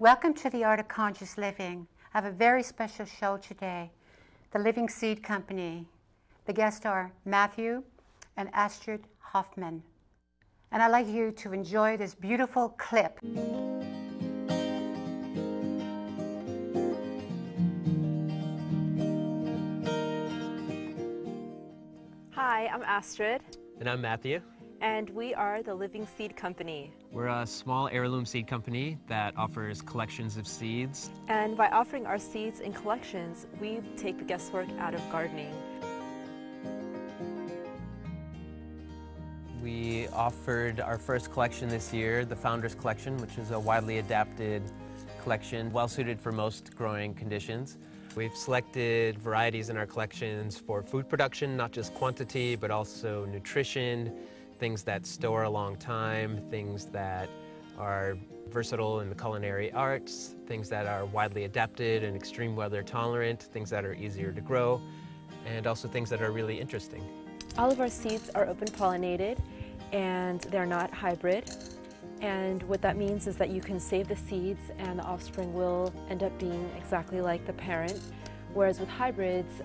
Welcome to the Art of Conscious Living. I have a very special show today, the Living Seed Company. The guests are Matthew and Astrid Hoffman. And I'd like you to enjoy this beautiful clip. Hi, I'm Astrid. And I'm Matthew. And we are the Living Seed Company. We're a small heirloom seed company that offers collections of seeds. And by offering our seeds in collections, we take the guesswork out of gardening. We offered our first collection this year, the Founders Collection, which is a widely adapted collection, well suited for most growing conditions. We've selected varieties in our collections for food production, not just quantity, but also nutrition, things that store a long time, things that are versatile in the culinary arts, things that are widely adapted and extreme weather tolerant, things that are easier to grow, and also things that are really interesting. All of our seeds are open pollinated and they're not hybrid. And what that means is that you can save the seeds and the offspring will end up being exactly like the parent. Whereas with hybrids,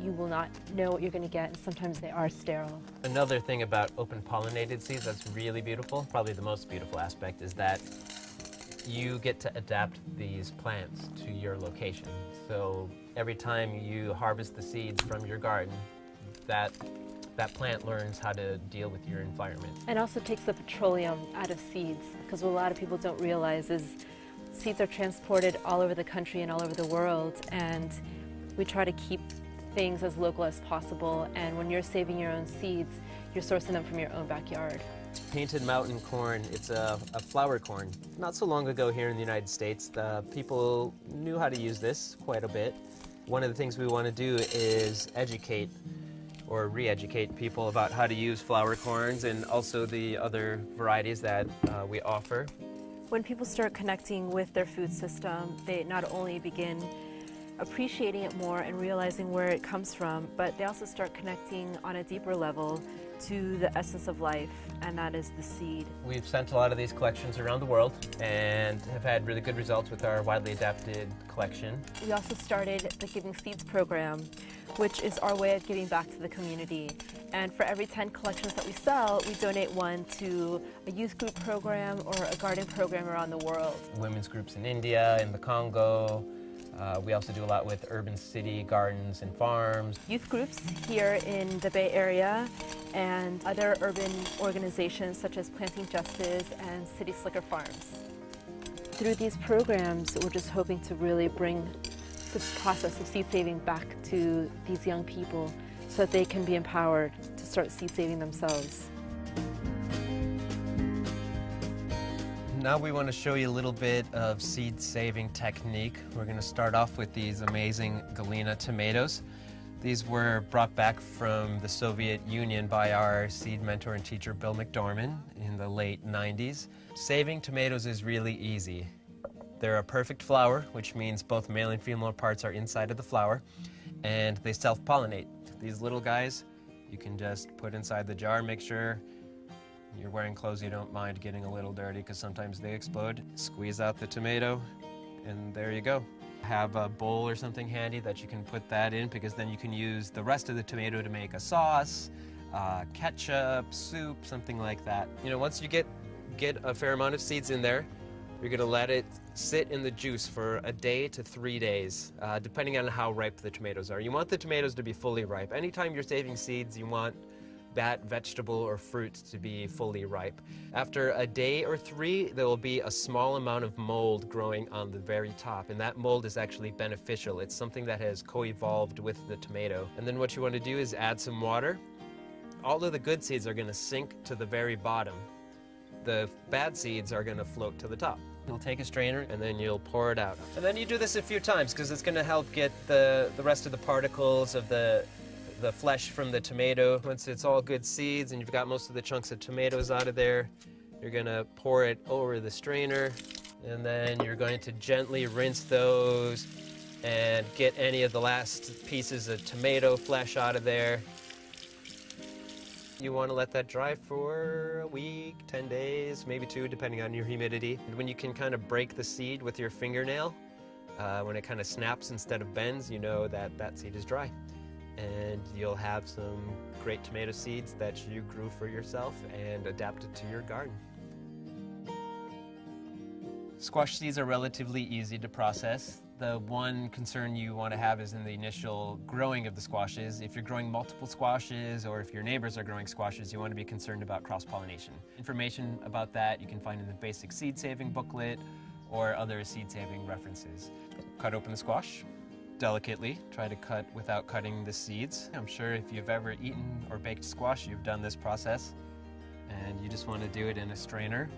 you will not know what you're going to get, and sometimes they are sterile. Another thing about open pollinated seeds that's really beautiful, probably the most beautiful aspect, is that you get to adapt these plants to your location. So every time you harvest the seeds from your garden, that plant learns how to deal with your environment. And also takes the petroleum out of seeds, because what a lot of people don't realize is seeds are transported all over the country and all over the world, and we try to keep things as local as possible, and when you're saving your own seeds, you're sourcing them from your own backyard. Painted mountain corn, it's a flower corn. Not so long ago here in the United States, the people knew how to use this quite a bit. One of the things we want to do is educate or re-educate people about how to use flower corns and also the other varieties that we offer. When people start connecting with their food system, they not only begin appreciating it more and realizing where it comes from, but they also start connecting on a deeper level to the essence of life, and that is the seed. We've sent a lot of these collections around the world and have had really good results with our widely adapted collection. We also started the Giving Seeds program, which is our way of giving back to the community. And for every 10 collections that we sell, we donate one to a youth group program or a garden program around the world. Women's groups in India, in the Congo. We also do a lot with urban city gardens and farms. Youth groups here in the Bay Area and other urban organizations such as Planting Justice and City Slicker Farms. Through these programs, we're just hoping to really bring the process of seed saving back to these young people so that they can be empowered to start seed saving themselves. Now we want to show you a little bit of seed saving technique. We're going to start off with these amazing Galena tomatoes. These were brought back from the Soviet Union by our seed mentor and teacher Bill McDorman in the late 90s. Saving tomatoes is really easy. They're a perfect flower, which means both male and female parts are inside of the flower, and they self-pollinate. These little guys, you can just put inside the jar, make sure you're wearing clothes you don't mind getting a little dirty because sometimes they explode. Squeeze out the tomato, and there you go. Have a bowl or something handy that you can put that in, because then you can use the rest of the tomato to make a sauce, ketchup, soup, something like that. You know, once you get a fair amount of seeds in there, you're going to let it sit in the juice for a day to 3 days, depending on how ripe the tomatoes are. You want the tomatoes to be fully ripe. Anytime you're saving seeds, you want that vegetable or fruit to be fully ripe. After a day or 3, there will be a small amount of mold growing on the very top, and that mold is actually beneficial. It's something that has co-evolved with the tomato. And then what you want to do is add some water. All of the good seeds are going to sink to the very bottom. The bad seeds are going to float to the top. You'll take a strainer and then you'll pour it out. And then you do this a few times because it's going to help get the rest of the particles of the flesh from the tomato. Once it's all good seeds and you've got most of the chunks of tomatoes out of there, you're going to pour it over the strainer, and then you're going to gently rinse those and get any of the last pieces of tomato flesh out of there. You want to let that dry for a week, 10 days, maybe 2, depending on your humidity. And when you can kind of break the seed with your fingernail, when it kind of snaps instead of bends, you know that that seed is dry. And you'll have some great tomato seeds that you grew for yourself and adapted to your garden. Squash seeds are relatively easy to process. The one concern you want to have is in the initial growing of the squashes. If you're growing multiple squashes or if your neighbors are growing squashes, you want to be concerned about cross-pollination. Information about that you can find in the basic seed saving booklet or other seed saving references. Cut open the squash delicately. Try to cut without cutting the seeds. I'm sure if you've ever eaten or baked squash, you've done this process. And you just want to do it in a strainer.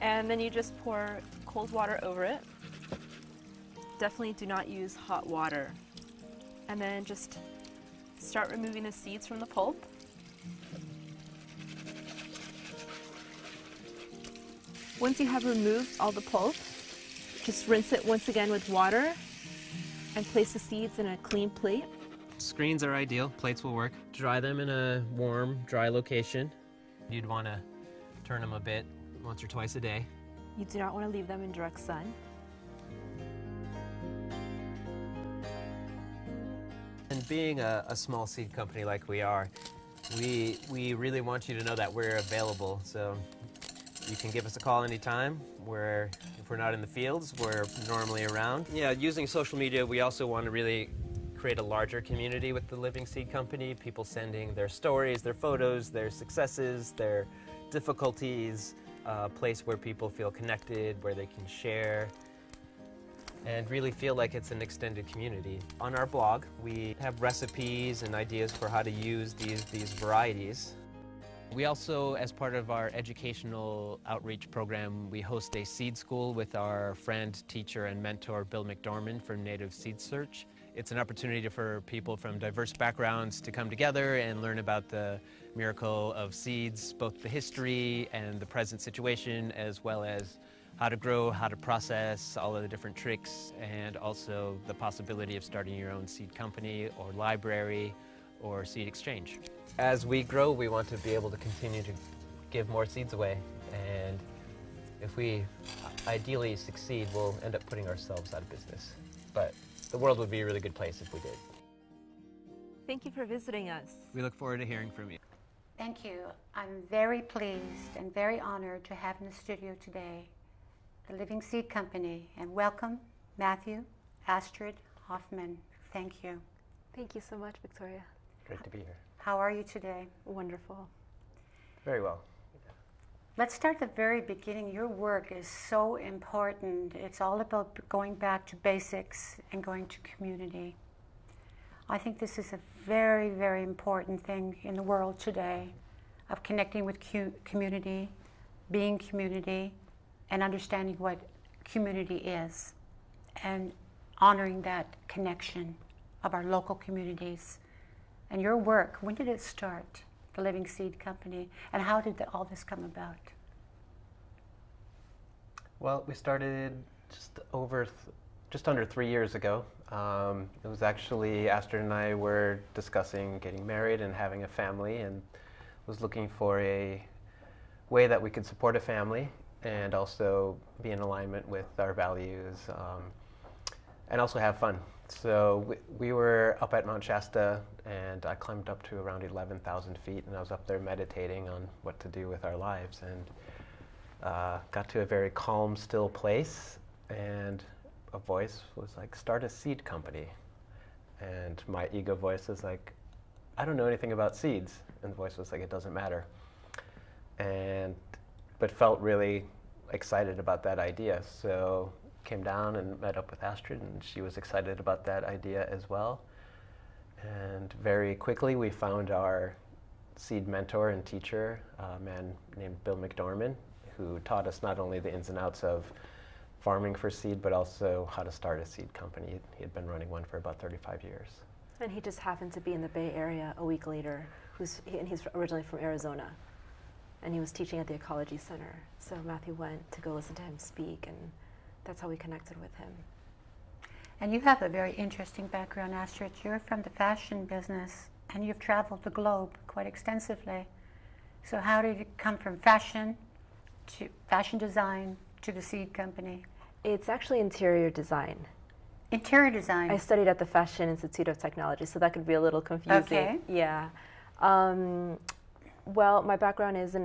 And then you just pour cold water over it. Definitely do not use hot water. And then just start removing the seeds from the pulp. Once you have removed all the pulp, just rinse it once again with water and place the seeds in a clean plate. Screens are ideal, plates will work. Dry them in a warm, dry location. You'd want to turn them a bit once or twice a day. You do not want to leave them in direct sun. And being a small seed company like we are, we really want you to know that we're available. So you can give us a call anytime. If we're not in the fields, we're normally around. Yeah, using social media, we also want to really create a larger community with the Living Seed Company. People sending their stories, their photos, their successes, their difficulties. A place where people feel connected, where they can share, and really feel like it's an extended community. On our blog, we have recipes and ideas for how to use these varieties. We also, as part of our educational outreach program, we host a seed school with our friend, teacher, and mentor, Bill McDormand from Native Seed Search. It's an opportunity for people from diverse backgrounds to come together and learn about the miracle of seeds, both the history and the present situation, as well as how to grow, how to process, all of the different tricks, and also the possibility of starting your own seed company or library or seed exchange. As we grow, we want to be able to continue to give more seeds away, and if we ideally succeed, we'll end up putting ourselves out of business. But the world would be a really good place if we did. Thank you for visiting us. We look forward to hearing from you. Thank you. I'm very pleased and very honored to have in the studio today the Living Seed Company. And welcome, Matthew, Astrid, Hoffman. Thank you. Thank you so much, Victoria. Great to be here. How are you today? Wonderful. Very well. Let's start at the very beginning. Your work is so important. It's all about going back to basics and going to community. I think this is a very, very important thing in the world today, of connecting with community, being community, and understanding what community is, and honoring that connection of our local communities. And your work, when did it start? The Living Seed Company, and how did all this come about? Well, we started just under 3 years ago. It was actually Astrid and I were discussing getting married and having a family, and was looking for a way that we could support a family and also be in alignment with our values, and also have fun. So we were up at Mount Shasta, and I climbed up to around 11,000 feet, and I was up there meditating on what to do with our lives, and got to a very calm, still place, and a voice was like, start a seed company. And my ego voice was like, I don't know anything about seeds. And the voice was like, it doesn't matter. But felt really excited about that idea. So came down and met up with Astrid, and she was excited about that idea as well. And very quickly we found our seed mentor and teacher, a man named Bill McDormand, who taught us not only the ins and outs of farming for seed, but also how to start a seed company. He had been running one for about 35 years. And he just happened to be in the Bay Area a week later. And he's originally from Arizona. And he was teaching at the Ecology Center. So Matthew went to go listen to him speak, and that's how we connected with him. And you have a very interesting background, Astrid. You're from the fashion business, and you've traveled the globe quite extensively. So how did it come from fashion to fashion design to the seed company? It's actually interior design. Interior design. I studied at the Fashion Institute of Technology, so that could be a little confusing. Okay. Yeah. Well, my background is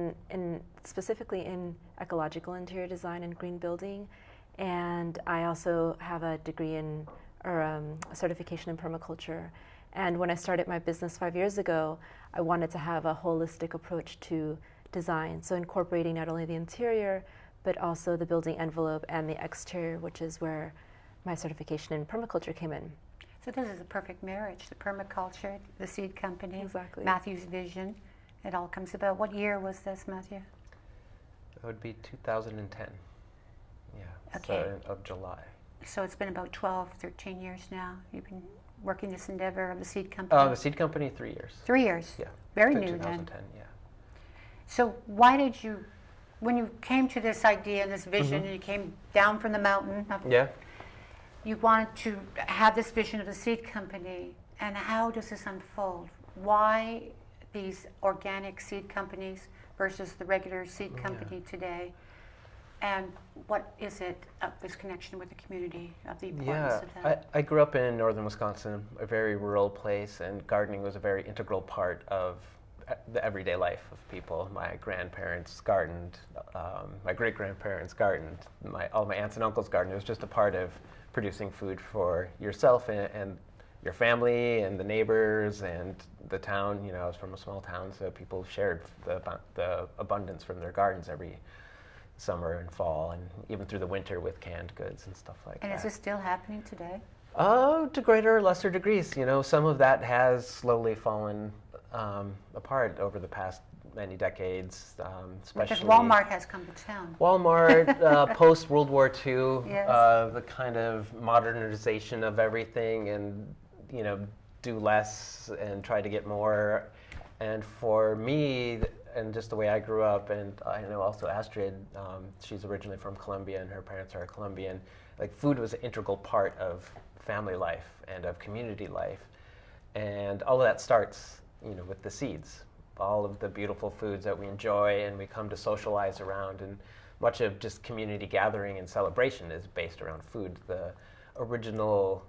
specifically in ecological interior design and green building, and I also have a degree in, or a certification in permaculture. And when I started my business 5 years ago, I wanted to have a holistic approach to design, so incorporating not only the interior, but also the building envelope and the exterior, which is where my certification in permaculture came in. So this is a perfect marriage, the permaculture, the seed company, Exactly. Matthew's vision. It all comes about. What year was this, Matthew? That would be 2010. Yeah. Okay. So of July. So it's been about 12, 13 years now. You've been working this endeavor of the seed company? The seed company, 3 years. 3 years? Yeah. Very To new then. 2010, yeah. So why did you, when you came to this idea and this vision, Mhm. and you came down from the mountain, Yeah. you wanted to have this vision of the seed company, and how does this unfold? Why these organic seed companies versus the regular seed company today? And what is it of this connection with the community, of the importance of that? I grew up in northern Wisconsin, a very rural place, and gardening was a very integral part of the everyday life of people. My grandparents gardened, my great-grandparents gardened, all my aunts and uncles gardened. It was just a part of producing food for yourself and your family and the neighbors and the town. You know, I was from a small town, so people shared the abundance from their gardens every summer and fall, and even through the winter with canned goods and stuff like that. And is this still happening today? To greater or lesser degrees. You know, some of that has slowly fallen apart over the past many decades, especially Because Walmart has come to town. Walmart, post World War II, Yes. The kind of modernization of everything, and you know, do less and try to get more. And for me, and just the way I grew up, and I know also Astrid, she's originally from Colombia, and her parents are Colombian. Like, food was an integral part of family life and of community life, and all of that starts, you know, with the seeds. All of the beautiful foods that we enjoy and we come to socialize around, and much of just community gathering and celebration is based around food. The original,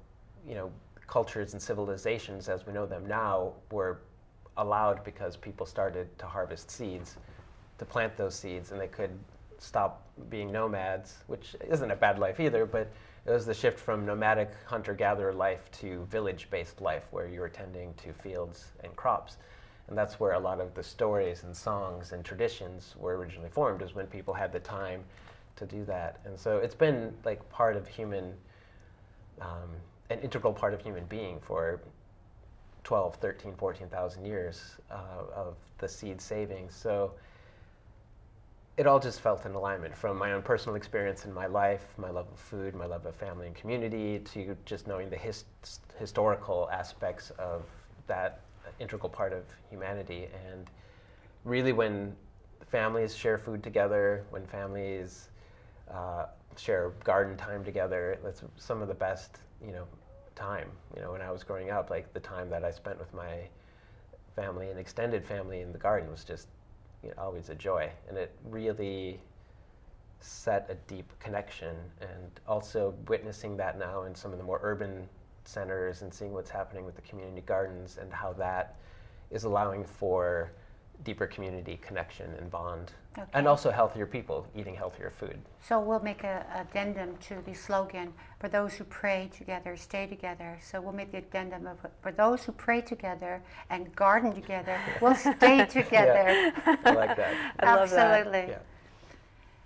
you know, cultures and civilizations as we know them now were allowed because people started to harvest seeds, to plant those seeds, and they could stop being nomads, which isn't a bad life either, but it was the shift from nomadic hunter-gatherer life to village-based life, where you were tending to fields and crops. And that's where a lot of the stories and songs and traditions were originally formed, is when people had the time to do that. And so it's been like part of human, an integral part of human being for 12, 13, 14,000 years of the seed saving. So it all just felt in alignment, from my own personal experience in my life, my love of food, my love of family and community, to just knowing the historical aspects of that integral part of humanity. And really, when families share food together, when families share garden time together, that's some of the best, you know, time. You know, when I was growing up, like, the time that I spent with my family and extended family in the garden was just, you know, always a joy. And it really set a deep connection. And also witnessing that now in some of the more urban centers and seeing what's happening with the community gardens and how that is allowing for deeper community connection and bond. Okay. And also healthier people eating healthier food. So we'll make an addendum to the slogan, for those who pray together, stay together. So we'll make the addendum of, for those who pray together and garden together, we'll stay together. Yeah, I like that. I love that. Absolutely. Yeah.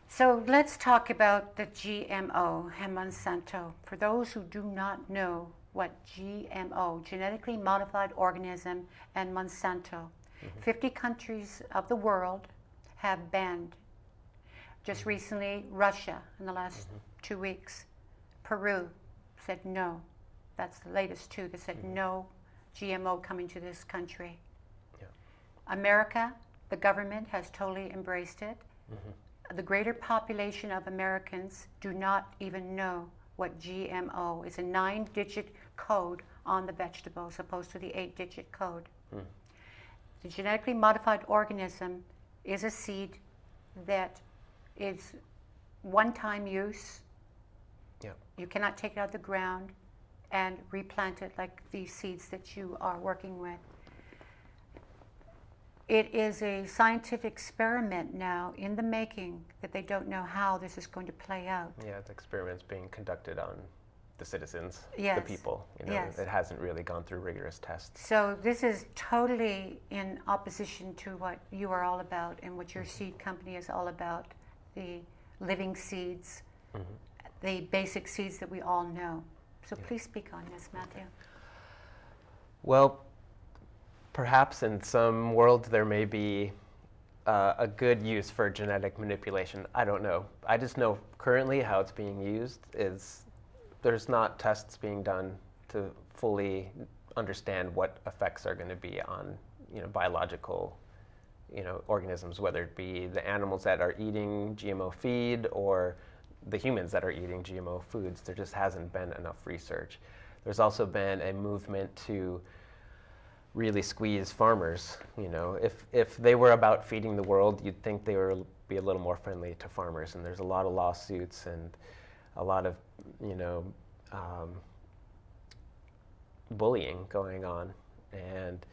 So let's talk about the GMO and Monsanto. For those who do not know what GMO, genetically modified organism, and Monsanto, 50 countries of the world have banned. Just recently, Russia, in the last 2 weeks. Peru said no. That's the latest two that said no GMO coming to this country. Yeah. America, the government has totally embraced it. The greater population of Americans do not even know what GMO is. A 9-digit code on the vegetable, as opposed to the 8-digit code. The genetically modified organism is a seed that is one-time use. Yeah. You cannot take it out of the ground and replant it like these seeds that you are working with. It is a scientific experiment now in the making that they don't know how this is going to play out. Yeah, the experiment's being conducted on the citizens, Yes. the people. You know, Yes. it hasn't really gone through rigorous tests. So this is totally in opposition to what you are all about and what your seed company is all about, the living seeds, the basic seeds that we all know. So please speak on this, Matthew. Well, perhaps in some worlds there may be a good use for genetic manipulation. I don't know. I just know currently how it's being used is there's not tests being done to fully understand what effects are going to be on, biological, organisms, whether it be the animals that are eating GMO feed or the humans that are eating GMO foods. There just hasn't been enough research. There's also been a movement to really squeeze farmers. If they were about feeding the world, you'd think they would be a little more friendly to farmers. And there's a lot of lawsuits and a lot of, bullying going on. And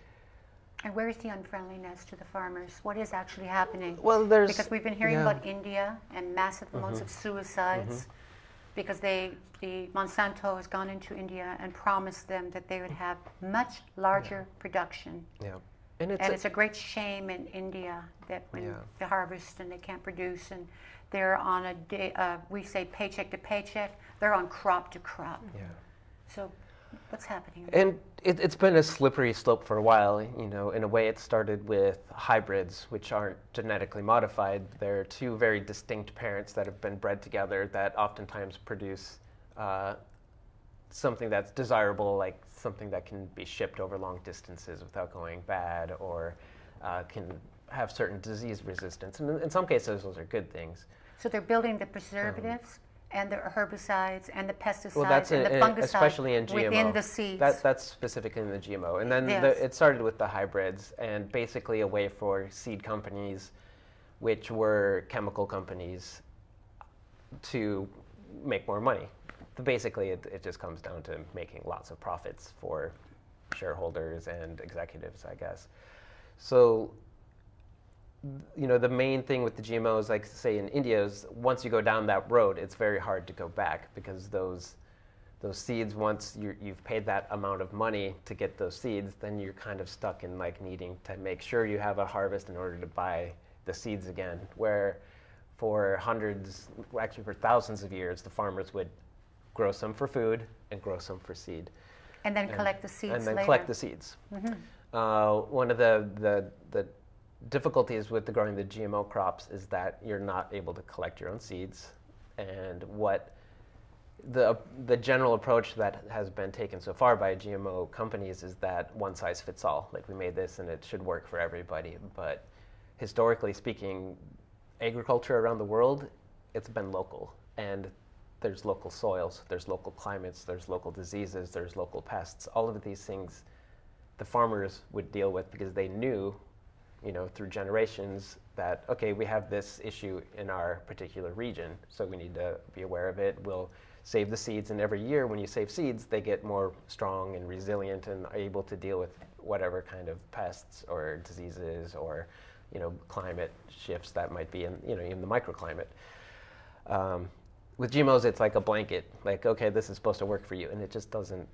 where's the unfriendliness to the farmers? What is actually happening? Well, because we've been hearing about India and massive amounts of suicides because the Monsanto has gone into India and promised them that they would have much larger production. Yeah. And it's a great shame in India that when they harvest and they can't produce and they're on a day, we say paycheck to paycheck, they're on crop to crop. Yeah. So what's happening? And it's been a slippery slope for a while. In a way it started with hybrids, which aren't genetically modified. They're two very distinct parents that have been bred together that oftentimes produce something that's desirable, like something that can be shipped over long distances without going bad, or can have certain disease resistance. And in some cases, those are good things. So they're building the preservatives and the herbicides and the pesticides and the fungicides especially in GMO. Within the seeds. That's specifically in the GMO. And then it started with the hybrids and basically a way for seed companies, which were chemical companies, to make more money. Basically, it just comes down to making lots of profits for shareholders and executives, I guess. So, the main thing with the GMOs, like say in India, is once you go down that road, it's very hard to go back because those seeds, once you've paid that amount of money to get those seeds, then you're kind of stuck in like needing to make sure you have a harvest in order to buy the seeds again. Where for for thousands of years, the farmers would grow some for food and grow some for seed. And then collect the seeds later. Collect the seeds. One of the difficulties with growing the GMO crops is that you're not able to collect your own seeds. And what the general approach that has been taken so far by GMO companies is that one size fits all. Like, we made this and it should work for everybody. But historically speaking, agriculture around the world, it's been local. And there's local soils, there's local climates, there's local diseases, there's local pests. All of these things the farmers would deal with because they knew, through generations that, okay, we have this issue in our particular region, so we need to be aware of it. We'll save the seeds, and every year when you save seeds, they get more strong and resilient and are able to deal with whatever kind of pests or diseases or, climate shifts that might be in the microclimate. With GMOs, it's like a blanket, like, okay, this is supposed to work for you, and it just doesn't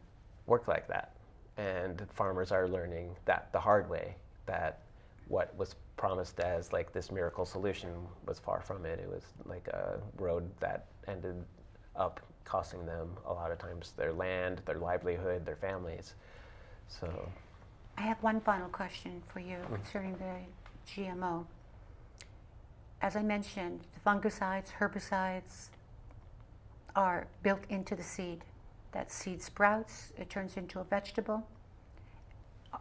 work like that. And farmers are learning that the hard way, that what was promised as like this miracle solution was far from it. It was like a road that ended up costing them a lot of times their land, their livelihood, their families. So I have one final question for you concerning the GMO. As I mentioned, the fungicides, herbicides are built into the seed. That seed sprouts, it turns into a vegetable.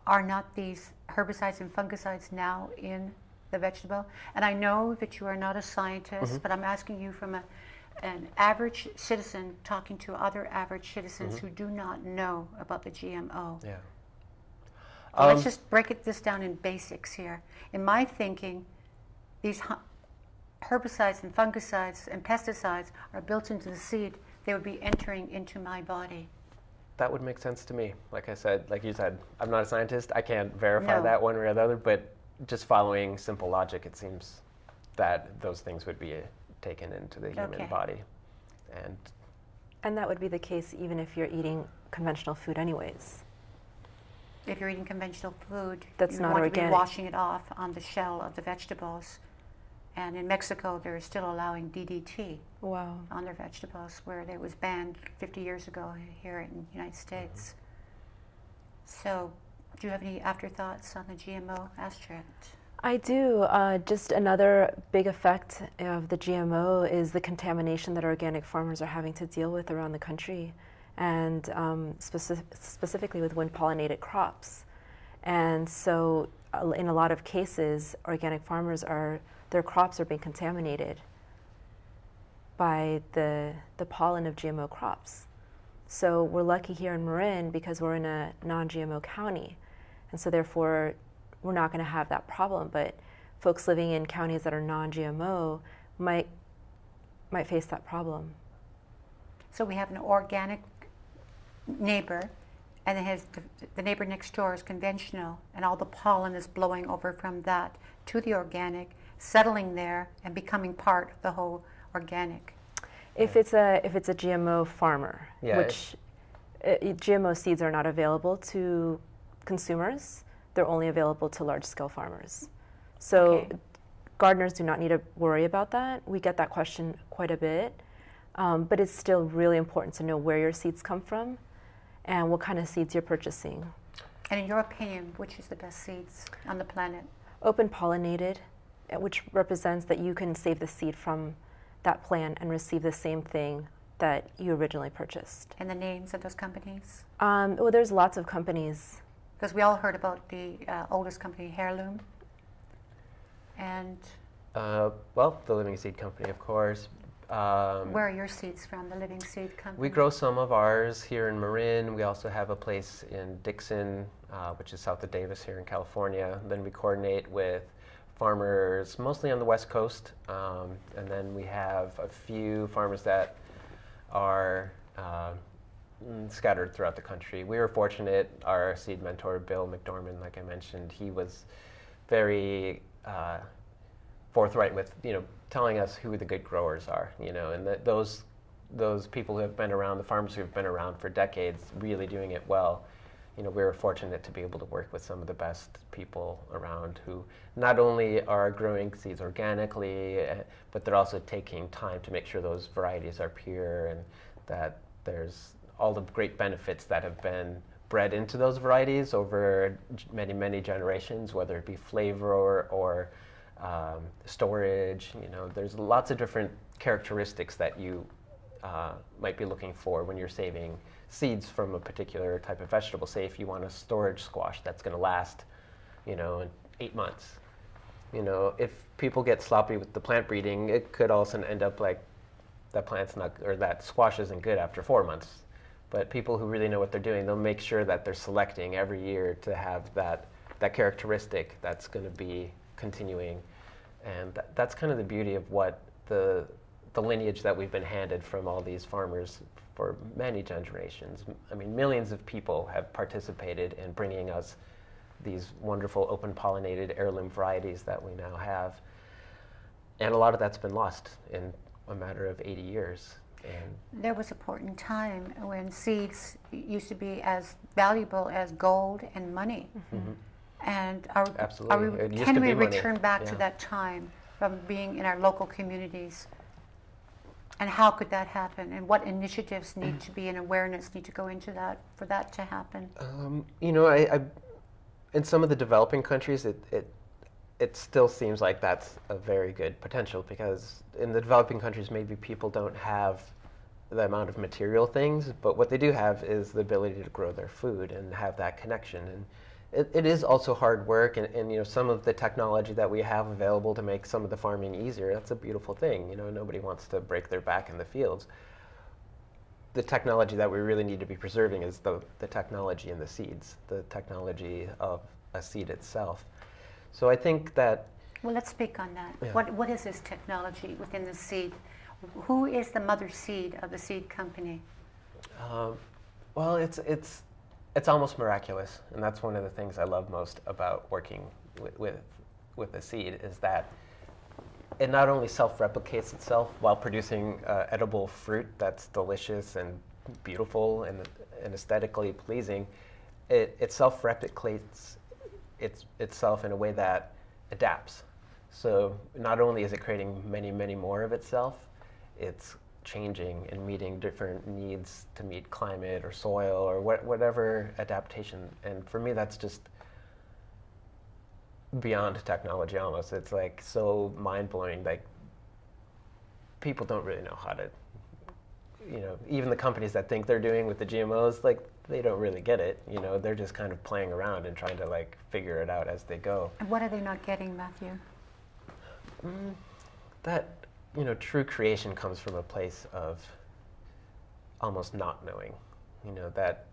Are not these herbicides and fungicides now in the vegetable? And I know that you are not a scientist, but I'm asking you from an average citizen talking to other average citizens who do not know about the GMO. yeah. Well, let's just break this down in basics here. In my thinking, these herbicides and fungicides and pesticides are built into the seed. They would be entering into my body. That would make sense to me. Like I said, like you said, I'm not a scientist. I can't verify that one way or the other, but just following simple logic, it seems that those things would be taken into the human body. And that would be the case even if you're eating conventional food anyways. If you're eating conventional food, that's you not want organic. to be washing it off on the shell of the vegetables. And in Mexico, they're still allowing DDT on their vegetables, where it was banned 50 years ago here in the United States. So, do you have any afterthoughts on the GMO, Astrid? I do. Just another big effect of the GMO is the contamination that organic farmers are having to deal with around the country, and specifically with wind-pollinated crops. And so, in a lot of cases, organic farmers their crops are being contaminated by the pollen of GMO crops. So we're lucky here in Marin because we're in a non-GMO county, and so therefore we're not going to have that problem. But folks living in counties that are non-GMO might face that problem. So we have an organic neighbor, and the neighbor next door is conventional, and all the pollen is blowing over from that to the organic, settling there and becoming part of the whole organic. If it's a GMO farmer, which GMO seeds are not available to consumers, they're only available to large-scale farmers. So gardeners do not need to worry about that. We get that question quite a bit, but it's still really important to know where your seeds come from and what kind of seeds you're purchasing. And in your opinion, which is the best seeds on the planet? Open pollinated, which represents that you can save the seed from that plant and receive the same thing that you originally purchased. And the names of those companies? Well, there's lots of companies. Because we all heard about the oldest company, Heirloom. And? Well, the Living Seed Company, of course. Where are your seeds from, the Living Seed Company? We grow some of ours here in Marin. We also have a place in Dixon, which is south of Davis here in California. Then we coordinate with farmers mostly on the West Coast, and then we have a few farmers that are scattered throughout the country. We were fortunate. Our seed mentor, Bill McDormand, like I mentioned, he was very forthright with telling us who the good growers are, and that those people who have been around, the farmers who have been around for decades, really doing it well. We were fortunate to be able to work with some of the best people around who not only are growing seeds organically, but they're also taking time to make sure those varieties are pure and that there's all the great benefits that have been bred into those varieties over many, many generations, whether it be flavor or storage. There's lots of different characteristics that you might be looking for when you're saving seeds from a particular type of vegetable. Say if you want a storage squash that's going to last, 8 months. If people get sloppy with the plant breeding, it could also end up like that plant's not, or that squash isn't good after 4 months. But people who really know what they're doing, they'll make sure that they're selecting every year to have that characteristic that's going to be continuing. And that's kind of the beauty of what the lineage that we've been handed from all these farmers for many generations. I mean, millions of people have participated in bringing us these wonderful open pollinated heirloom varieties that we now have. And a lot of that's been lost in a matter of 80 years. And there was a point in time when seeds used to be as valuable as gold and money. mm-hmm. And Absolutely. can we return back to that time from being in our local communities? And how could that happen? And what initiatives need to be and awareness need to go into that for that to happen? I in some of the developing countries, it still seems like that's a very good potential, because in the developing countries, maybe people don't have the amount of material things, but what they do have is the ability to grow their food and have that connection. And it is also hard work, and some of the technology that we have available to make some of the farming easier, that's a beautiful thing. Nobody wants to break their back in the fields. the technology that we really need to be preserving is the technology in the seeds, the technology of a seed itself. So I think that... Well, let's speak on that. Yeah. What is this technology within the seed? Who is the mother seed of the seed company? Well, it's almost miraculous, and that's one of the things I love most about working with a seed, is that it not only self-replicates itself while producing edible fruit that's delicious and beautiful and aesthetically pleasing. It self-replicates itself in a way that adapts. So not only is it creating many, many more of itself, it's changing and meeting different needs to meet climate or soil or whatever adaptation. And for me, that's just beyond technology almost. It's like so mind-blowing. Like, people don't really know how to, even the companies that think they're doing with the GMOs, like, they don't really get it. They're just kind of playing around and trying to like figure it out as they go. And what are they not getting, Matthew? That true creation comes from a place of almost not knowing, that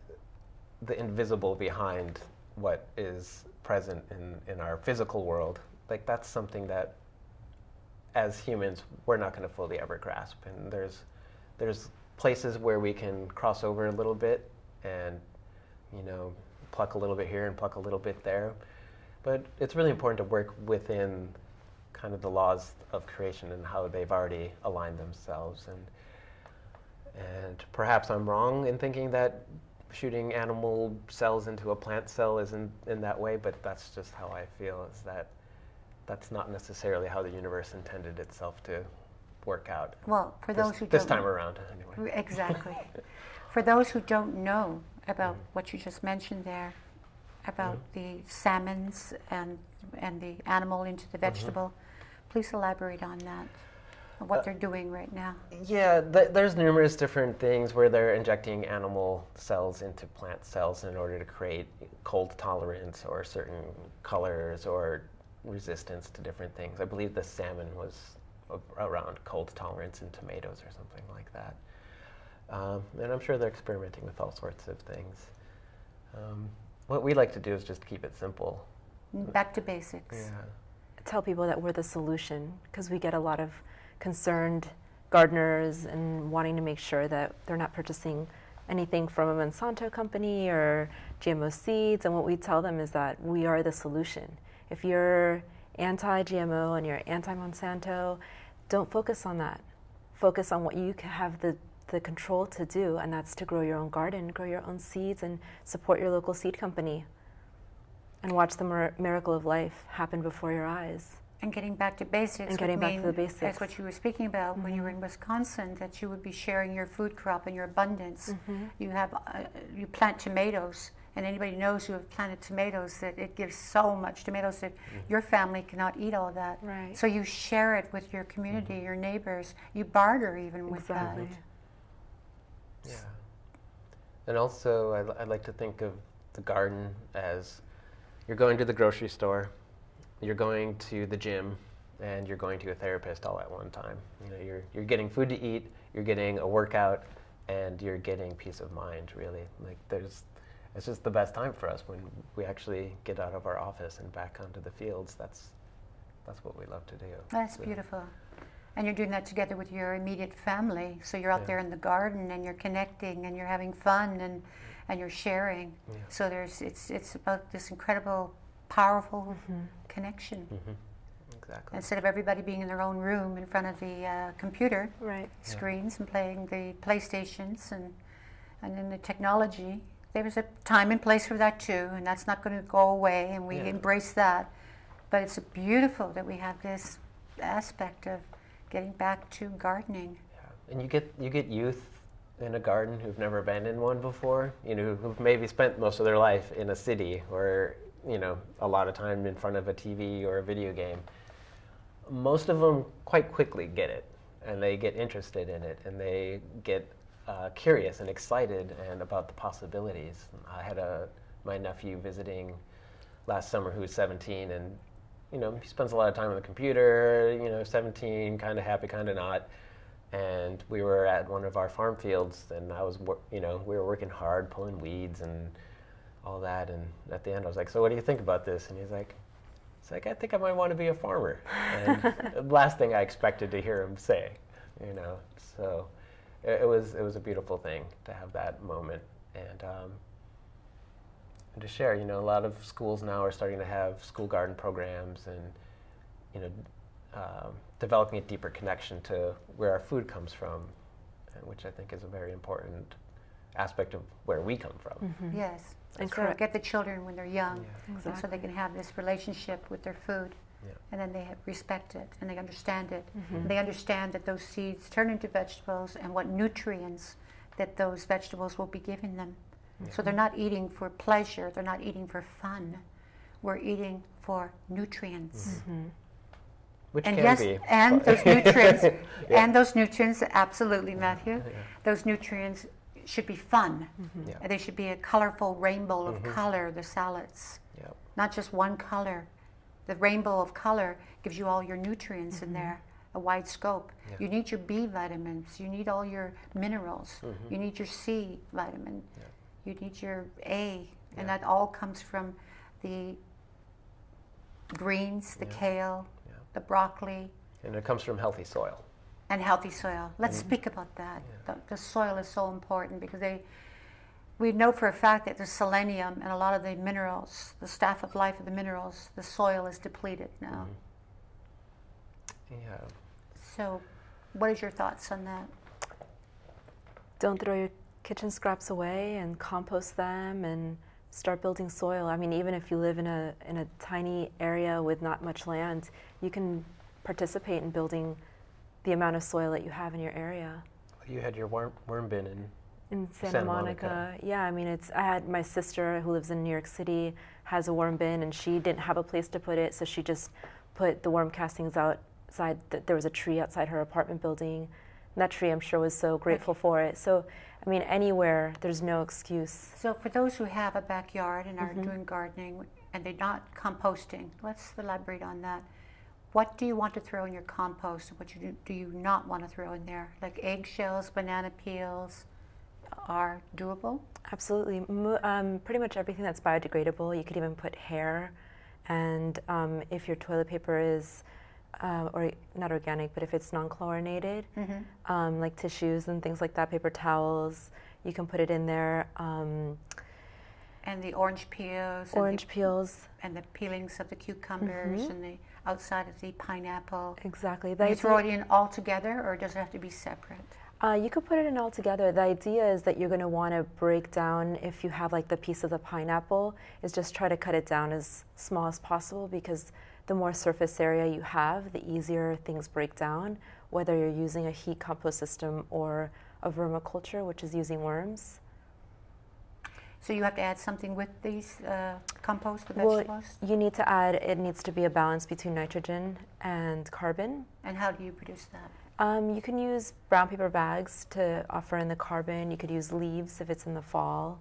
the invisible behind what is present in our physical world, like, that's something that as humans we're not going to fully ever grasp. And there's places where we can cross over a little bit and pluck a little bit here and pluck a little bit there, but it's really important to work within kind of the laws of creation and how they've already aligned themselves. And perhaps I'm wrong in thinking that shooting animal cells into a plant cell isn't in that way, but that's just how I feel, is that that's not necessarily how the universe intended itself to work out. Well, for those who this don't, time around, anyway. Exactly. For those who don't know about what you just mentioned there, about the salmons and the animal into the vegetable, please elaborate on that, what they're doing right now. Yeah, there's numerous different things where they're injecting animal cells into plant cells in order to create cold tolerance or certain colors or resistance to different things. I believe the salmon was around cold tolerance in tomatoes or something like that. And I'm sure they're experimenting with all sorts of things. What we like to do is just keep it simple. Back to basics. Yeah. Tell people that we're the solution, because we get a lot of concerned gardeners and wanting to make sure that they're not purchasing anything from a Monsanto company or GMO seeds. And what we tell them is that we are the solution. If you're anti-GMO and you're anti-Monsanto, don't focus on that. Focus on what you have the control to do, and that's to grow your own garden, grow your own seeds, and support your local seed company. And watch the miracle of life happen before your eyes. And getting back to basics. And getting back to the basics. That's what you were speaking about when you were in Wisconsin, that you would be sharing your food crop and your abundance. You have, you plant tomatoes, and anybody knows who have planted tomatoes that it gives so much tomatoes that your family cannot eat all that. Right. So you share it with your community, your neighbors. You barter even with that. Yeah. And also, I like to think of the garden as you're going to the grocery store, you're going to the gym, and you're going to a therapist all at one time. You're getting food to eat, you're getting a workout, and you're getting peace of mind, really. Like, it's just the best time for us when we actually get out of our office and back onto the fields. That's what we love to do. That's beautiful. And you're doing that together with your immediate family. So you're out there in the garden and you're connecting and you're having fun and you're sharing. Yeah. So it's about this incredible, powerful connection. Exactly. Instead of everybody being in their own room in front of the computer screens and playing the PlayStations and then the technology. There's a time and place for that too, and that's not going to go away, and we embrace that. But it's beautiful that we have this aspect of getting back to gardening. Yeah. And you get youth in a garden who've never been in one before, who've maybe spent most of their life in a city or, a lot of time in front of a TV or a video game. Most of them quite quickly get it, and they get interested in it, and they get curious and excited and about the possibilities. I had my nephew visiting last summer who was 17, and he spends a lot of time on the computer, 17, kind of happy, kind of not. And we were at one of our farm fields, and we were working hard, pulling weeds and all that. And at the end, I was like, "So what do you think about this?" And he's like, I think I might want to be a farmer. And the last thing I expected to hear him say, So it was a beautiful thing to have that moment, and to share. A lot of schools now are starting to have school garden programs, and developing a deeper connection to where our food comes from, which I think is a very important aspect of where we come from. Mm-hmm. Yes. And so get the children when they're young, Exactly. and so they can have this relationship with their food, and then they respect it and they understand it. And they understand that those seeds turn into vegetables and what nutrients that those vegetables will be giving them. So they're not eating for pleasure, they're not eating for fun. We're eating for nutrients. Which And can yes, be and fun. those nutrients, and those nutrients, absolutely, Matthew. Those nutrients should be fun. And they should be a colorful rainbow of color, the salads. Not just one color. The rainbow of color gives you all your nutrients in there, a wide scope. You need your B vitamins, you need all your minerals, you need your C vitamin, you need your A, and that all comes from the greens, the kale, the broccoli. And it comes from healthy soil. And healthy soil. Let's speak about that. The soil is so important because we know for a fact that the selenium and a lot of the minerals, the staff of life of the minerals, the soil is depleted now. So what is your thoughts on that? Don't throw your kitchen scraps away and compost them and start building soil. I mean, even if you live in a tiny area with not much land, you can participate in building the amount of soil that you have in your area. You had your worm bin in Santa Monica. Yeah, I mean, I had my sister who lives in New York City has a worm bin, and she didn't have a place to put it, so she just put the worm castings outside. There was a tree outside her apartment building, and that tree, I'm sure, was so grateful for it. So, I mean, anywhere, there's no excuse. So for those who have a backyard and are doing gardening and they're not composting, let's elaborate on that. What do you want to throw in your compost, and what do you not want to throw in there? Like eggshells, banana peels are doable? Absolutely. Pretty much everything that's biodegradable. You could even put hair, and if your toilet paper is, or not organic, but if it's non-chlorinated, like tissues and things like that, paper towels, you can put it in there. And the orange peels. And the peelings of the cucumbers and the outside of the pineapple. Exactly. Do you throw it in all together, or does it have to be separate? You could put it in all together. The idea is that you're going to want to break down, if you have like the piece of the pineapple, is just try to cut it down as small as possible, because the more surface area you have, the easier things break down, whether you're using a heat compost system or a vermiculture, which is using worms. So you have to add something with these compost, the vegetables? Well, you need to add, it needs to be a balance between nitrogen and carbon. And how do you produce that? You can use brown paper bags to offer in the carbon. You could use leaves if it's in the fall.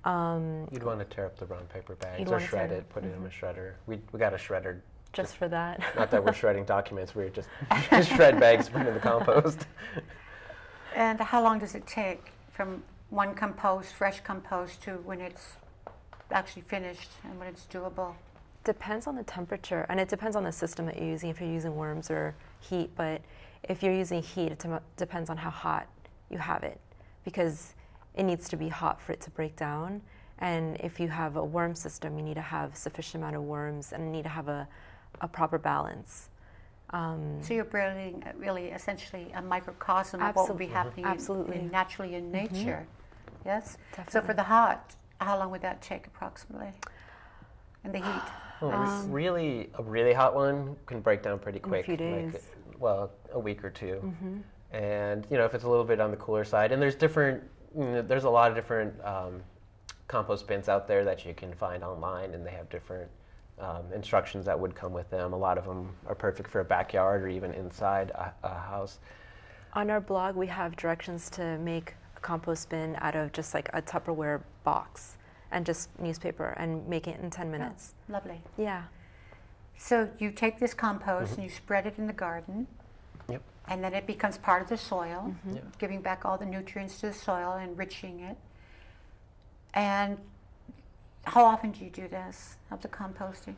You'd want to tear up the brown paper bags or shred it, put it in a shredder. We got a shredder. Just for that. Not that we're shredding documents, we're just shred bags put in the compost. And how long does it take from one compost, fresh compost, to when it's actually finished and when it's doable? Depends on the temperature, and it depends on the system that you're using, if you're using worms or heat. But if you're using heat, it depends on how hot you have it, because it needs to be hot for it to break down. And if you have a worm system, you need to have sufficient amount of worms and you need to have a proper balance. So you're building really essentially a microcosm of what will be happening naturally in nature. Yes? Definitely. So for the hot, how long would that take approximately in the heat? A really hot one can break down pretty quick. In a few days. Like, a week or two. And if it's a little bit on the cooler side, and there's a lot of different compost bins out there that you can find online, and they have different instructions that would come with them. A lot of them are perfect for a backyard or even inside a house. On our blog, we have directions to make a compost bin out of just like a Tupperware box and just newspaper, and make it in 10 minutes. Oh, lovely. Yeah. So you take this compost and you spread it in the garden, Yep. And then it becomes part of the soil, Yeah. giving back all the nutrients to the soil, enriching it. And how often do you do this, of the composting?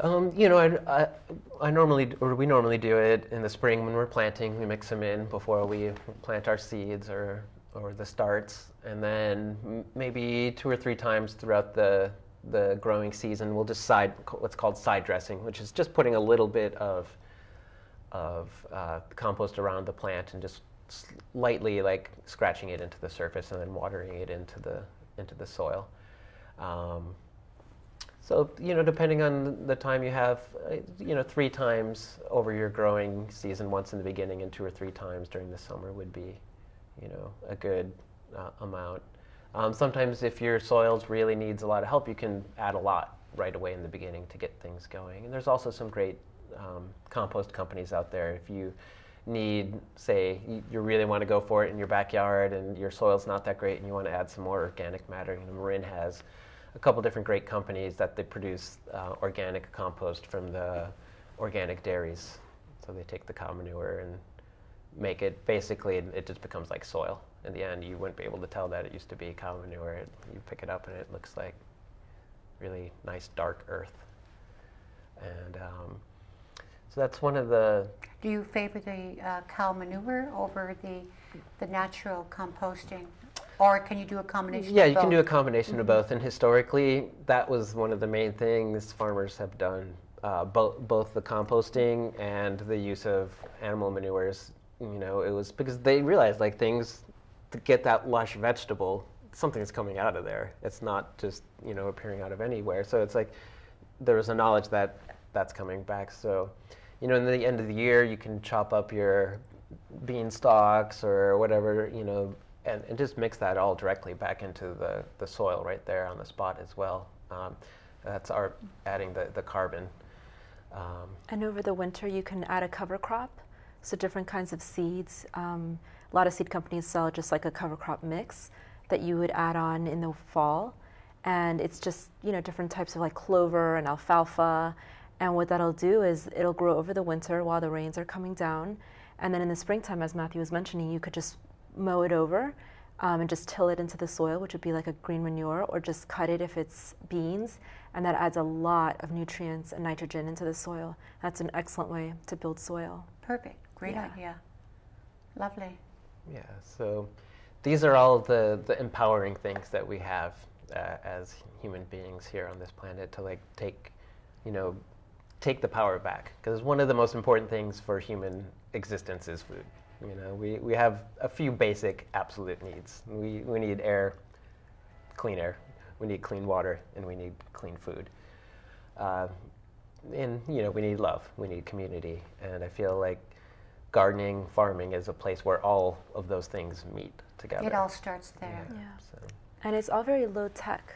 We normally do it in the spring when we're planting. We mix them in before we plant our seeds or the starts, and then maybe 2 or 3 times throughout the growing season, we'll just what's called side dressing, which is just putting a little bit of compost around the plant and just lightly like scratching it into the surface and then watering it into the soil. So, depending on the time you have, 3 times over your growing season, once in the beginning and 2 or 3 times during the summer would be, a good amount. Sometimes if your soils really needs a lot of help, you can add a lot right away in the beginning to get things going. And there's also some great compost companies out there. If you need, say, you really want to go for it in your backyard and your soil's not that great and you want to add some more organic matter, Marin has a couple different great companies that they produce organic compost from the organic dairies. So they take the cow manure and make it, basically it just becomes like soil. In the end, you wouldn't be able to tell that it used to be cow manure. You pick it up and it looks like really nice dark earth. And so that's one of the... Do you favor the cow manure over the natural composting? Or can you do a combination of both? Yeah, you can do a combination of both. And historically, that was one of the main things farmers have done, both the composting and the use of animal manures. It was because they realized like things, to get that lush vegetable, something's coming out of there. It's not just, appearing out of anywhere. So it's like there was a knowledge that that's coming back. So, in the end of the year, you can chop up your bean stalks or whatever, and just mix that all directly back into the soil right there on the spot as well. That's adding the carbon. And over the winter, you can add a cover crop, so different kinds of seeds. A lot of seed companies sell just like a cover crop mix that you would add on in the fall. And it's just, different types of like clover and alfalfa. And what that'll do is it'll grow over the winter while the rains are coming down. And then in the springtime, as Matthew was mentioning, you could just mow it over and just till it into the soil, which would be like a green manure, or just cut it if it's beans, and that adds a lot of nutrients and nitrogen into the soil. That's an excellent way to build soil. Perfect. Great idea. Lovely. Yeah, so these are all the empowering things that we have as human beings here on this planet to like take the power back, because one of the most important things for human existence is food. We have a few basic absolute needs. We need air, clean air, we need clean water, and we need clean food. And we need love, we need community, and I feel like gardening, farming is a place where all of those things meet together. It all starts there. Yeah. So. And it's all very low tech.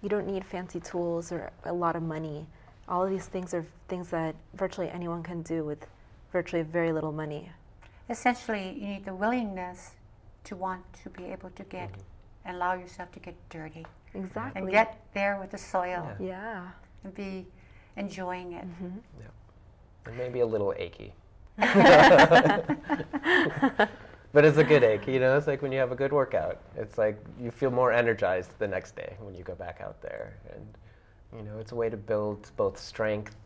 You don't need fancy tools or a lot of money. All of these things are things that virtually anyone can do with virtually very little money. Essentially, you need the willingness to want to be able to get and allow yourself to get dirty. Exactly. And get there with the soil. Yeah. And be enjoying it. Mm-hmm. Yeah. And maybe a little achy. But it's a good ache, it's like when you have a good workout. It's like you feel more energized the next day when you go back out there. And, it's a way to build both strength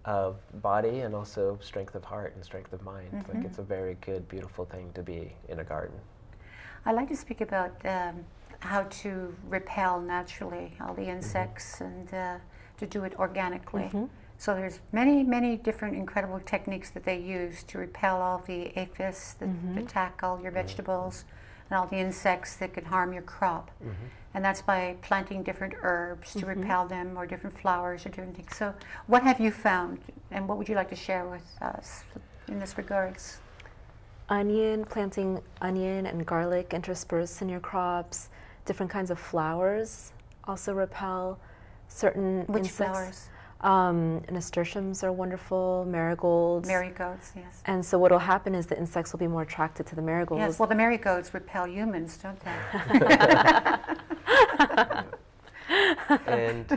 of body and also strength of heart and strength of mind. Like it's a very good, beautiful thing to be in a garden. I'd like to speak about how to repel naturally all the insects and to do it organically. So there's many, many different incredible techniques that they use to repel all the aphids that attack all your vegetables and all the insects that could harm your crop. And that's by planting different herbs to repel them, or different flowers, or different things. So what have you found, and what would you like to share with us in this regards? Planting onion and garlic interspersed in your crops. Different kinds of flowers also repel certain Which insects. flowers? Nasturtiums are wonderful, marigolds. Marigolds, yes. And so what will happen is the insects will be more attracted to the marigolds. Yes, well, the marigolds repel humans, don't they? And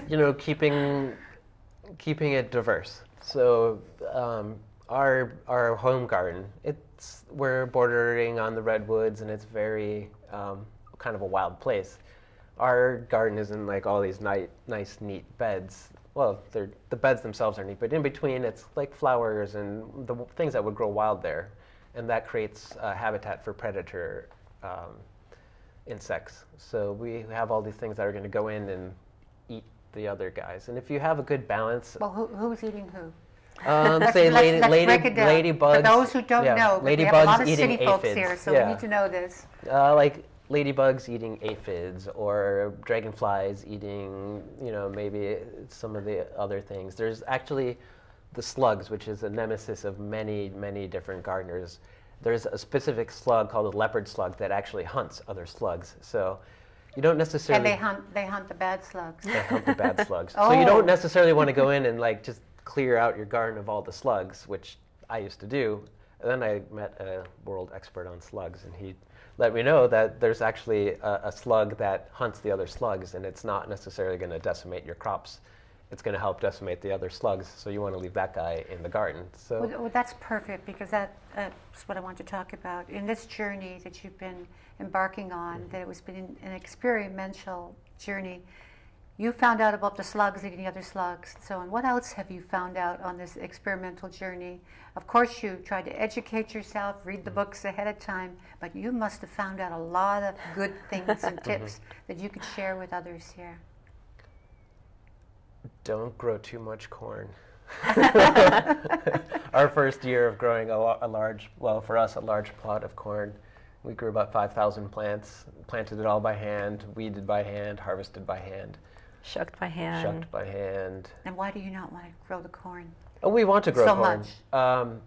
keeping it diverse. So our home garden. We're bordering on the redwoods, and it's very kind of a wild place. Our garden isn't like all these nice, neat beds. Well, the beds themselves are neat, but in between it's like flowers and the things that would grow wild there, and that creates habitat for predator insects. So we have all these things that are going to go in and eat the other guys. And if you have a good balance, Well, who's eating who? say break it down. ladybugs. For those who don't know, we have a lot of city folks here, so we need to know this. Like ladybugs eating aphids, or dragonflies eating, maybe some of the other things. There's actually the slugs, which is a nemesis of many, many different gardeners. There's a specific slug called the leopard slug that actually hunts other slugs. So you don't necessarily... And they hunt the bad slugs. They hunt the bad slugs. Oh. So you don't necessarily want to go in and like just clear out your garden of all the slugs, which I used to do. And then I met a world expert on slugs, and he let me know that there's actually a slug that hunts the other slugs, and it's not necessarily going to decimate your crops. It's going to help decimate the other slugs, so you want to leave that guy in the garden. So Well, that's perfect, because that's what I want to talk about. In this journey that you've been embarking on, that it was been an experimental journey, you found out about the slugs eating the other slugs and so on. What else have you found out on this experimental journey? Of course, you tried to educate yourself, read the books ahead of time, but you must have found out a lot of good things and tips that you could share with others here. don't grow too much corn. Our first year of growing a large plot of corn, we grew about 5,000 plants, planted it all by hand, weeded by hand, harvested by hand. Shucked by hand. Shucked by hand. And why do you not want to grow the corn? Oh, we want to grow so corn. Much.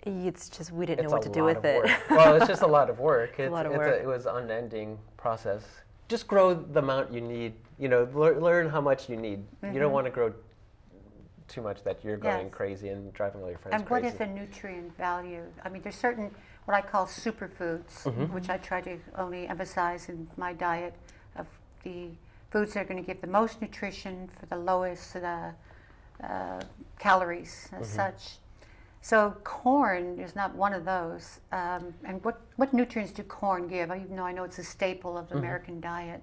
It's just we didn't know what to do with it. Well, it's just a lot of work. It's a lot of work. It was an unending process. Just grow the amount you need. Learn how much you need. Mm-hmm. You don't want to grow too much that you're going crazy and driving all your friends crazy. And what is the nutrient value? I mean, there's certain what I call superfoods, which I try to only emphasize in my diet, of the foods that are going to give the most nutrition for the lowest calories as such. So corn is not one of those. And what nutrients do corn give? I know it's a staple of the American diet.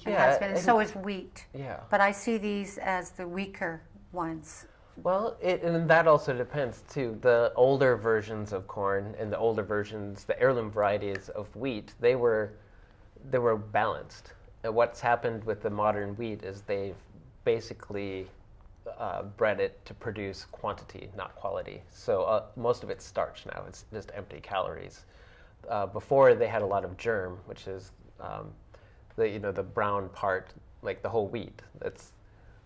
Yeah, and so is wheat. Yeah. But I see these as the weaker ones. Well, and that also depends too. The older versions of corn and the older versions, the heirloom varieties of wheat, they were balanced. And what's happened with the modern wheat is they've basically bred it to produce quantity, not quality. So most of it's starch now. It's just empty calories. Before they had a lot of germ, which is the brown part, like the whole wheat.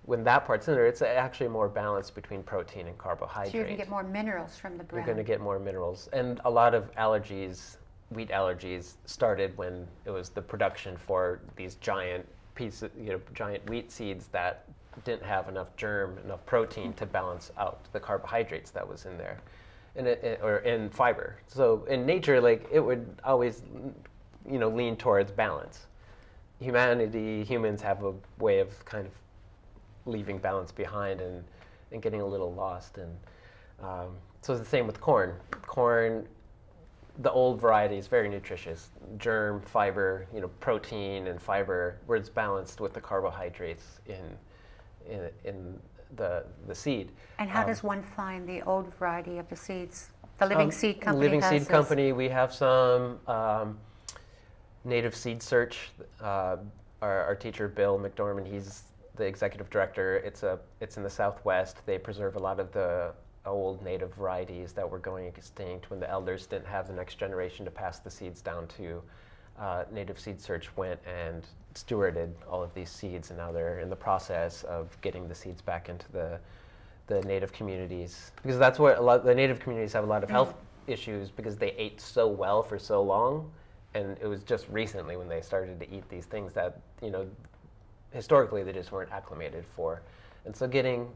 When that part's in there, it's actually more balanced between protein and carbohydrate. So you're going to get more minerals from the brown. You're going to get more minerals. And a lot of allergies, wheat allergies, started when it was the production for these giant pieces, giant wheat seeds that didn't have enough germ, enough protein to balance out the carbohydrates that was in there, or in fiber. So in nature, it would always, lean towards balance. Humans have a way of kind of leaving balance behind and getting a little lost. And so it's the same with corn. Corn, the old variety is very nutritious. Germ, fiber, protein and fiber, where it's balanced with the carbohydrates in the seed. And how does one find the old variety of the seeds? The Living Seed Company Living has Seed this. Company, we have some Native Seed Search. Our teacher, Bill McDormand, he's the executive director. It's in the Southwest. They preserve a lot of the old native varieties that were going extinct when the elders didn't have the next generation to pass the seeds down to. Native Seed Search went and stewarded all of these seeds, and now they're in the process of getting the seeds back into the native communities, because that's what the native communities have a lot of health issues, because they ate so well for so long, and it was just recently when they started to eat these things that historically they just weren't acclimated for. And so getting,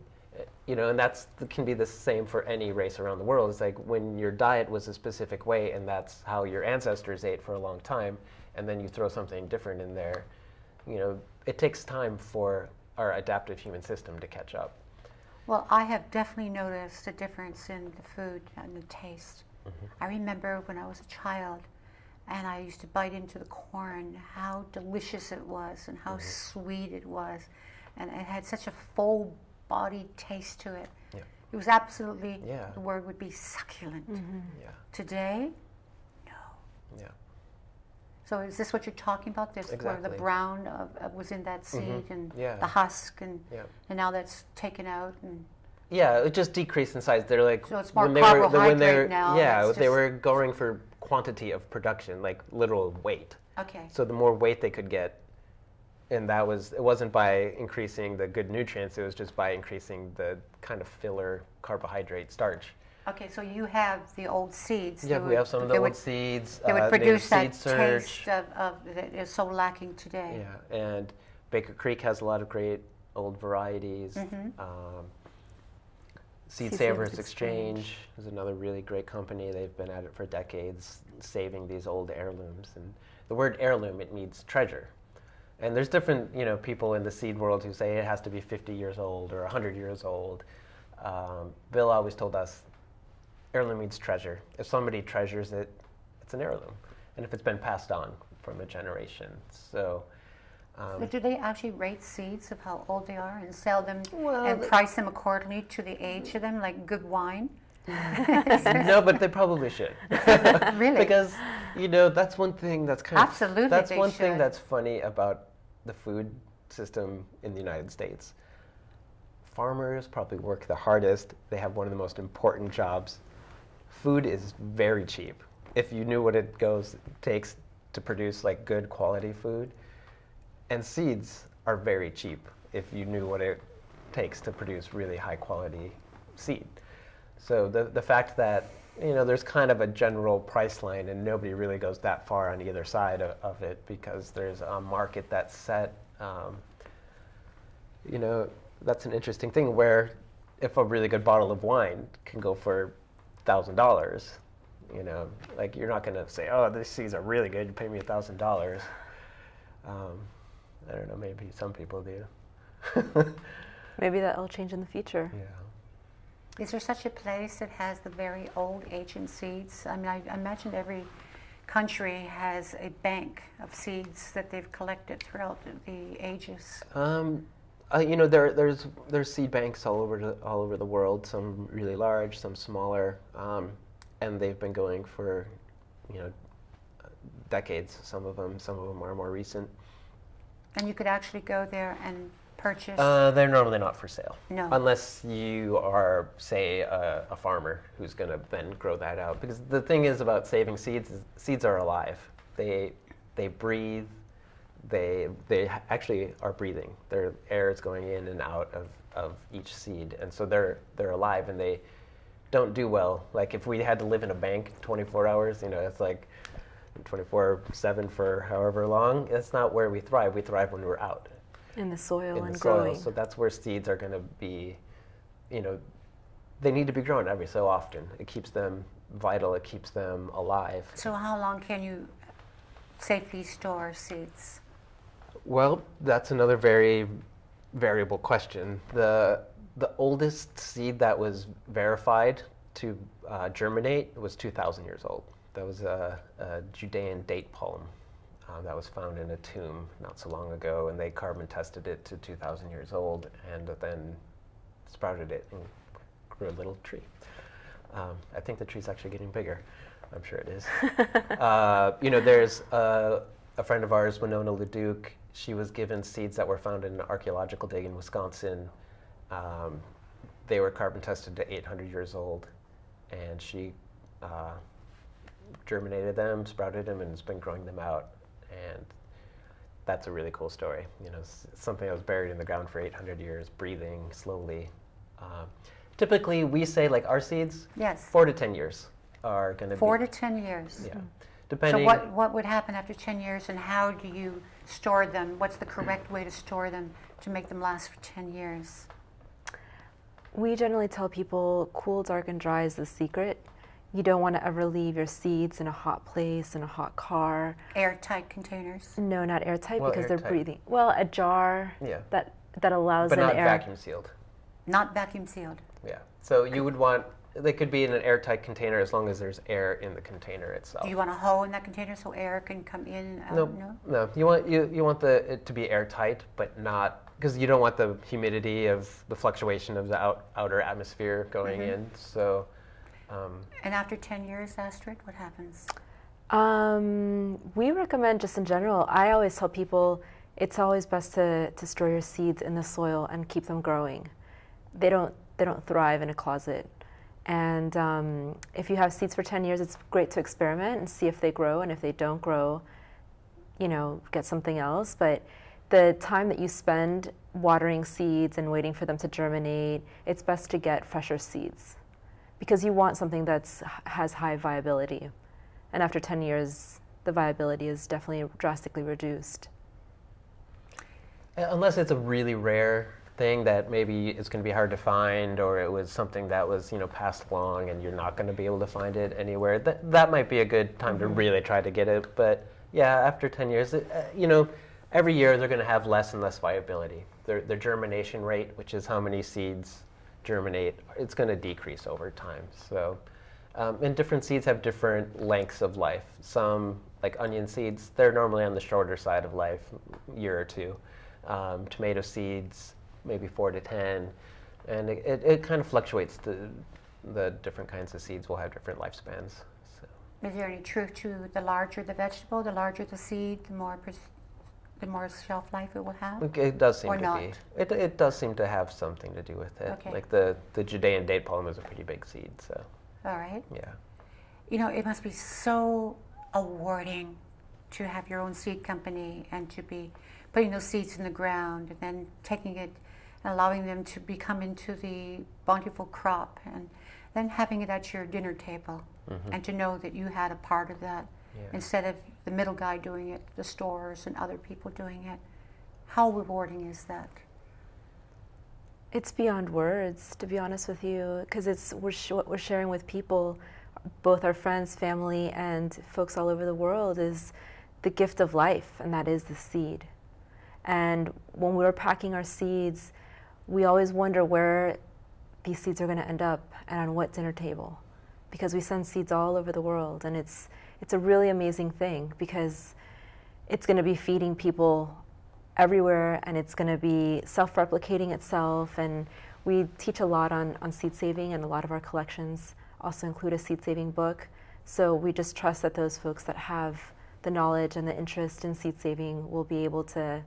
and can be the same for any race around the world. It's like when your diet was a specific way and that's how your ancestors ate for a long time, and then you throw something different in there, it takes time for our adaptive human system to catch up. Well, I have definitely noticed a difference in the food and the taste. I remember when I was a child and I used to bite into the corn, how delicious it was and how sweet it was. And it had such a full-bodied taste to it. Yeah. It was absolutely, Yeah. the word would be succulent. Yeah. Today, no. Yeah. So is this what you're talking about? This where the Exactly. brown was in that seed and Yeah. the husk, and Yeah. now that's taken out, and Yeah, it just decreased in size. They're like so it's more when they were carbohydrate now. yeah, it's they just- were going for quantity of production, like literal weight. Okay. So the more weight they could get, and it wasn't by increasing the good nutrients, it was just by increasing the kind of filler carbohydrate starch. Okay, so you have the old seeds. Yeah, we have some of the old seeds. They would produce that Native Seed Surge. taste that is so lacking today. Yeah, and Baker Creek has a lot of great old varieties. Seed Savers Exchange is another really great company. They've been at it for decades, saving these old heirlooms. And the word heirloom, it means treasure. And there's different, people in the seed world who say it has to be 50 years old or 100 years old. Bill always told us, heirloom means treasure. If somebody treasures it, it's an heirloom. And if it's been passed on from a generation. So do they actually rate seeds of how old they are and sell them Well, and price them accordingly to the age of them, like good wine? no, but they probably should. Really? Because, that's one thing that's kind of... Absolutely, That's they one thing should. that's funny about the food system in the United States. Farmers probably work the hardest. They have one of the most important jobs. Food is very cheap. If you knew what it takes to produce like good quality food. And seeds are very cheap if you knew what it takes to produce really high quality seed. So the fact that there's kind of a general price line and nobody really goes that far on either side of it because there's a market that's set. That's an interesting thing where if a really good bottle of wine can go for $1,000, like you're not going to say, oh, these seeds are really good, you pay me $1,000. I don't know, maybe some people do. Maybe that'll change in the future. Yeah. Is there such a place that has the very old ancient seeds? I mean, I imagine every country has a bank of seeds that they've collected throughout the ages. There's seed banks all over the world. Some really large, some smaller, and they've been going for decades. Some of them are more recent. And you could actually go there and purchase? They're normally not for sale. No. Unless you are, say, a farmer who's going to then grow that out. Because the thing is about saving seeds is seeds are alive. They breathe. They actually are breathing. Their air is going in and out of each seed. And so they're alive and they don't do well. Like if we had to live in a bank 24 hours, it's like 24/7 for however long. That's not where we thrive. We thrive when we're out. In the soil In and the soil. growing. So that's where seeds are going to be, they need to be grown every so often. It keeps them vital. It keeps them alive. So how long can you safely store seeds? Well, that's another very variable question. The oldest seed that was verified to germinate was 2,000 years old. That was a Judean date palm that was found in a tomb not so long ago, and they carbon tested it to 2,000 years old and then sprouted it and grew a little tree. I think the tree's actually getting bigger. I'm sure it is. There's a friend of ours, Winona LeDuc. She was given seeds that were found in an archaeological dig in Wisconsin. They were carbon tested to 800 years old, and she germinated them, sprouted them, and has been growing them out. And that's a really cool story. It's something that was buried in the ground for 800 years, breathing slowly. Typically, we say like our seeds, Yes. 4 to 10 years are going to be. 4 to 10 years. Yeah. So Depending. what would happen after 10 years, and how do you store them? What's the correct way to store them to make them last for 10 years? We generally tell people cool, dark, and dry is the secret. You don't want to ever leave your seeds in a hot place, in a hot car. Airtight containers? No, not airtight Well, because airtight. they're breathing. Well, a jar Yeah. that allows But in not air. vacuum sealed. Not vacuum sealed. Yeah. So you would want, they could be in an airtight container as long as there's air in the container itself. Do you want a hole in that container so air can come in? No. You want it to be airtight, but not, because you don't want the humidity of the fluctuation of the outer atmosphere going in. So. And after 10 years, Astrid, what happens? We recommend, just in general, I always tell people it's always best to store your seeds in the soil and keep them growing. They don't thrive in a closet. And if you have seeds for 10 years, it's great to experiment and see if they grow, and if they don't grow, get something else. But the time that you spend watering seeds and waiting for them to germinate, it's best to get fresher seeds, because you want something that has high viability. And after 10 years, the viability is definitely drastically reduced. Unless it's a really rare thing that maybe it's going to be hard to find, or it was something that was passed along and you're not going to be able to find it anywhere, that might be a good time to really try to get it. But yeah, after 10 years, every year they're going to have less and less viability. Their germination rate, which is how many seeds germinate, it's going to decrease over time. So, and different seeds have different lengths of life. Some, like onion seeds, they're normally on the shorter side of life, year or two. Tomato seeds, maybe 4 to 10, and it kind of fluctuates. The different kinds of seeds will have different lifespans. So. Is there any truth to the larger the vegetable, the larger the seed, the more shelf life it will have? It does seem or to not? be. It does seem to have something to do with it. Okay. Like the Judean date palm is a pretty big seed, so. All right. Yeah. It must be so rewarding to have your own seed company and to be putting those seeds in the ground and then taking it and allowing them to become into the bountiful crop, and then having it at your dinner table, and to know that you had a part of that instead of the middle guy doing it, the stores and other people doing it. How rewarding is that? It's beyond words, to be honest with you, because what we're sharing with people, both our friends, family, and folks all over the world, is the gift of life, and that is the seed. And when we're packing our seeds, we always wonder where these seeds are going to end up and on what dinner table, because we send seeds all over the world, and it's a really amazing thing, because it's going to be feeding people everywhere, and it's going to be self-replicating itself. And we teach a lot on seed saving, and a lot of our collections also include a seed saving book. So we just trust that those folks that have the knowledge and the interest in seed saving will be able to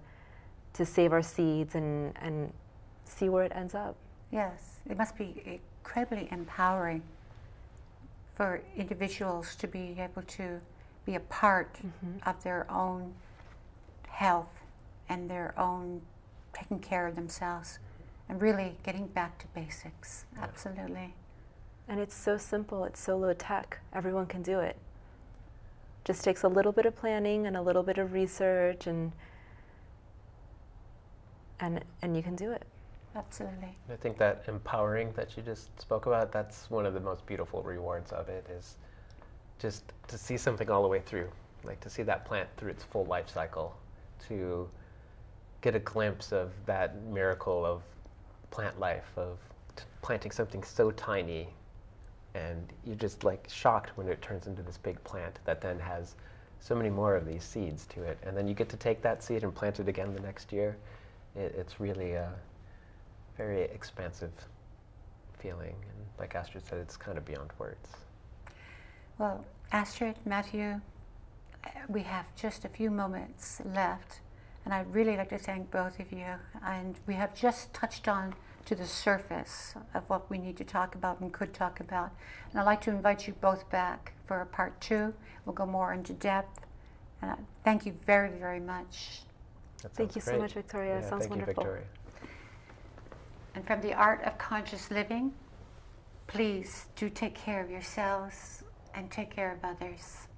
save our seeds and see where it ends up. Yes, it must be incredibly empowering for individuals to be able to be a part of their own health and their own taking care of themselves and really getting back to basics. Absolutely. And it's so simple, it's so low tech, everyone can do it. Just takes a little bit of planning and a little bit of research, and you can do it. Absolutely. I think that empowering that you just spoke about, that's one of the most beautiful rewards of it, is just to see something all the way through, like to see that plant through its full life cycle, to get a glimpse of that miracle of plant life, of planting something so tiny, and you're just like shocked when it turns into this big plant that then has so many more of these seeds to it, and then you get to take that seed and plant it again the next year. It's really a very expansive feeling, and like Astrid said, it's kind of beyond words. Well, Astrid, Matthew, we have just a few moments left, and I'd really like to thank both of you. And we have just touched on to the surface of what we need to talk about and could talk about. And I'd like to invite you both back for a part 2. We'll go more into depth. And thank you very, very much. Thank you so much, Victoria. It sounds wonderful. Thank you, Victoria. And from the Art of Conscious Living, please do take care of yourselves and take care of others.